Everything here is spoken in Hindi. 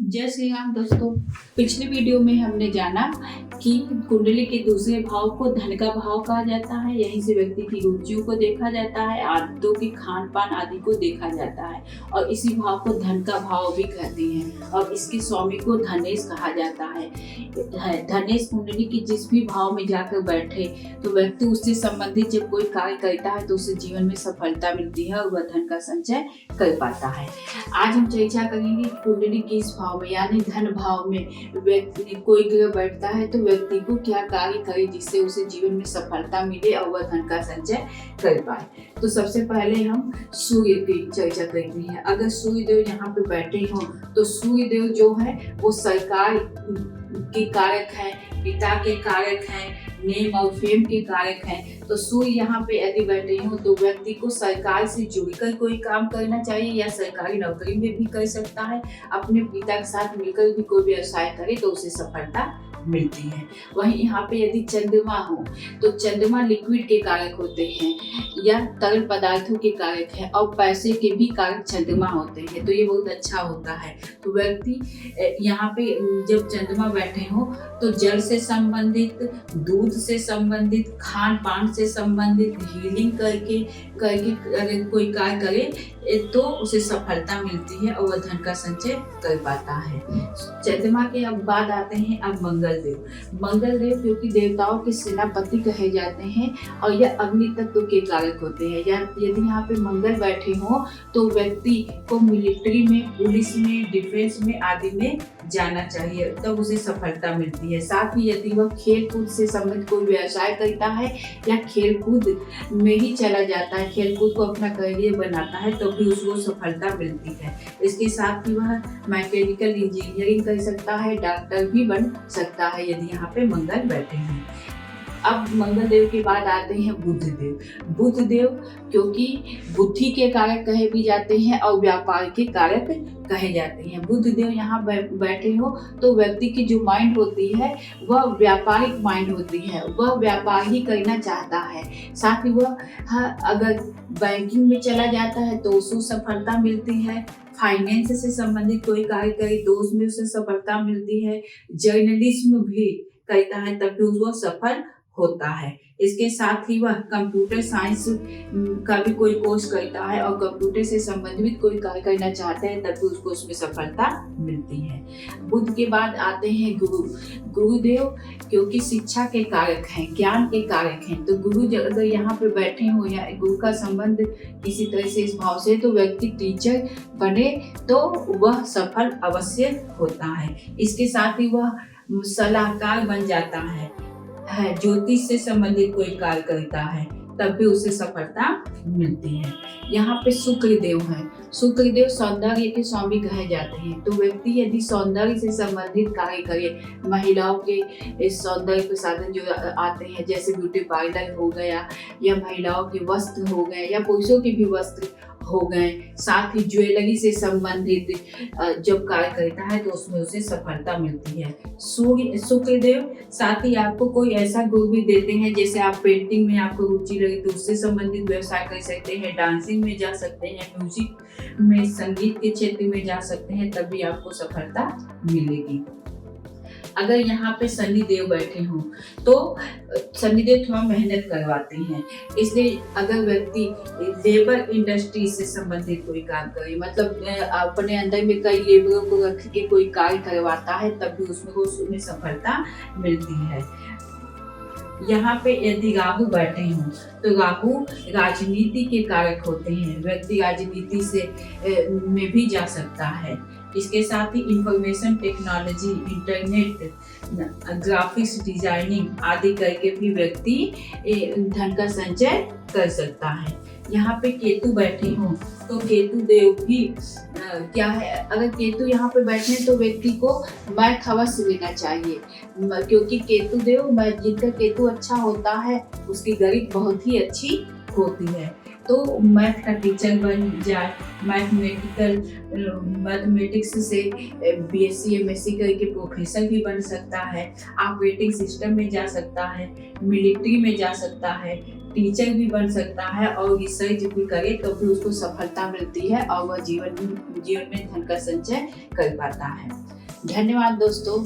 जय श्री राम दोस्तों। पिछले वीडियो में हमने जाना कि कुंडली के दूसरे भाव को धन का भाव कहा जाता है। यहीं से व्यक्ति की रुचियों को देखा जाता है, आदतों की खान पान आदि को देखा जाता है और इसी भाव को धन का भाव भी कहते हैं और इसके स्वामी को धनेश कहा जाता है। धनेश कुंडली के जिस भी भाव में जाकर बैठे तो व्यक्ति उससे संबंधित जब कोई कार्य करता है तो उसे जीवन में सफलता मिलती है और वह धन का संचय कर पाता है। आज हम चर्चा करेंगे कुंडली के इस भाव में यानी धन भाव में व्यक्ति कोई ग्रह बैठता है तो व्यक्ति को क्या कार्य करे जिससे उसे जीवन में सफलता मिले और वह धन का संचय कर पाए। तो सबसे पहले हम सूर्य की चर्चा करते हैं। अगर सूर्य देव यहाँ पे बैठे हो तो सूर्य देव जो है वो सरकार के कारक है, पिता के कारक है, नेम और फेम के कारक हैं। तो सूर्य यहाँ पे यदि बैठे हो तो व्यक्ति को सरकार से जुड़कर कोई काम करना चाहिए या सरकारी नौकरी में भी कर सकता है। अपने पिता के साथ मिलकर भी कोई व्यवसाय करे तो उसे सफलता मिलती है। वहीं यहाँ पे यदि चंद्रमा हो तो चंद्रमा लिक्विड के कारक होते हैं या तरल पदार्थों के कारक है और पैसे के भी कारक चंद्रमा होते हैं, तो ये बहुत अच्छा होता है। तो व्यक्ति यहाँ पे जब चंद्रमा बैठे हो तो जल से संबंधित, दूध से संबंधित, खान पान से संबंधित, हीलिंग करके अगर कोई कार्य करे तो उसे सफलता मिलती है और वह धन का संचय कर पाता है। चंद्रमा के अब बाद आते हैं अब मंगल देव क्योंकि देवताओं के सेनापति कहे जाते हैं और यह अग्नि तत्व के कारक होते हैं। यदि यहाँ पे मंगल बैठे हो तो व्यक्ति को मिलिट्री में, पुलिस में, डिफेंस में आदि में जाना चाहिए, तब उसे सफलता मिलती है। साथ ही यदि वह खेल कूद से संबंधित कोई व्यवसाय करता है या खेल कूद में ही चला जाता है, खेल कूद को अपना करियर बनाता है तो भी उसको सफलता मिलती है। इसके साथ ही वह मैकेनिकल इंजीनियरिंग कर सकता है, डॉक्टर भी बन सकता है यदि यहाँ पे मंगल बैठे हैं। अब मंगल देव के बाद आते हैं बुध देव क्योंकि बुद्धि के कारक कहे भी जाते हैं और व्यापार के कारक कहे जाते हैं। बुध देव यहाँ बैठे हो तो व्यक्ति की जो माइंड होती है वह व्यापारिक माइंड होती है, वह व्यापार ही करना चाहता है। साथ ही वह अगर बैंकिंग में चला जाता है तो उसको सफलता मिलती है। फाइनेंस से संबंधित कोई कार्य करे तो उसमें उसे सफलता मिलती है। जर्नलिज्म भी करता है तब भी वह सफल होता है। इसके साथ ही वह कंप्यूटर साइंस का भी कोई कोर्स करता है और कंप्यूटर से संबंधित कोई कार्य करना चाहता है तब भी उसको उसमें सफलता मिलती है। बुध के बाद आते हैं गुरुदेव क्योंकि शिक्षा के कारक हैं, ज्ञान के कारक हैं। तो गुरु अगर यहाँ पे बैठे हो या गुरु का संबंध किसी तरह से इस भाव से तो व्यक्ति टीचर बने तो वह सफल अवश्य होता है। इसके साथ ही वह सलाहकार बन जाता है, ज्योतिष से संबंधित कोई कार्य करता है तब भी उसे सफलता मिलती है। यहाँ पे शुक्रदेव है, सौंदर्य के स्वामी कहे जाते हैं। तो व्यक्ति यदि सौंदर्य से संबंधित कार्य करे, महिलाओं के सौंदर्य प्रसाधन जो आते हैं जैसे ब्यूटी पार्लर हो गया या महिलाओं के वस्त्र हो गए या पुरुषों के भी वस्त्र हो गए, साथ ही ज्वेलरी से संबंधित जब कार्य करता है तो उसमें उसे सफलता मिलती है। शुक्रदेव साथ ही आपको कोई ऐसा गुरु भी देते हैं जैसे आप पेंटिंग में आपको रुचि लगे तो उससे संबंधित व्यवसाय कर सकते हैं, डांसिंग में जा सकते हैं, म्यूजिक में, संगीत के क्षेत्र में जा सकते हैं, तभी आपको सफलता मिलेगी। अगर यहाँ पे शनिदेव बैठे हों तो शनिदेव थोड़ा मेहनत करवाते हैं, इसलिए अगर व्यक्ति लेबर इंडस्ट्री से संबंधित कोई काम करे, मतलब अपने अंदर में कई लेबरों को रख के कोई कार्य करवाता है तब भी उसमें सफलता मिलती है। यहाँ पे यदि राहु बैठे हों तो राहु राजनीति के कारक होते हैं, व्यक्ति राजनीति से में भी जा सकता है। इसके साथ ही information technology, internet, graphics designing आदि करके भी व्यक्ति धन का संचय कर सकता है। यहाँ पे केतु बैठे हों तो केतु देव भी क्या है, अगर केतु यहाँ पे बैठे हैं तो व्यक्ति को मैथ अवश्य लेना चाहिए क्योंकि केतु देव जिनका केतु अच्छा होता है उसकी गणित बहुत ही अच्छी होती है। तो मैथ का टीचर बन जाए, मैथमेटिक्स से बीएससी एमएससी करके प्रोफेसर भी बन सकता है, ऑपरेटिंग सिस्टम में जा सकता है, मिलिट्री में जा सकता है, टीचर भी बन सकता है और रिसर्च भी करे तो फिर उसको सफलता मिलती है और वह जीवन में धन का संचय कर पाता है। धन्यवाद दोस्तों।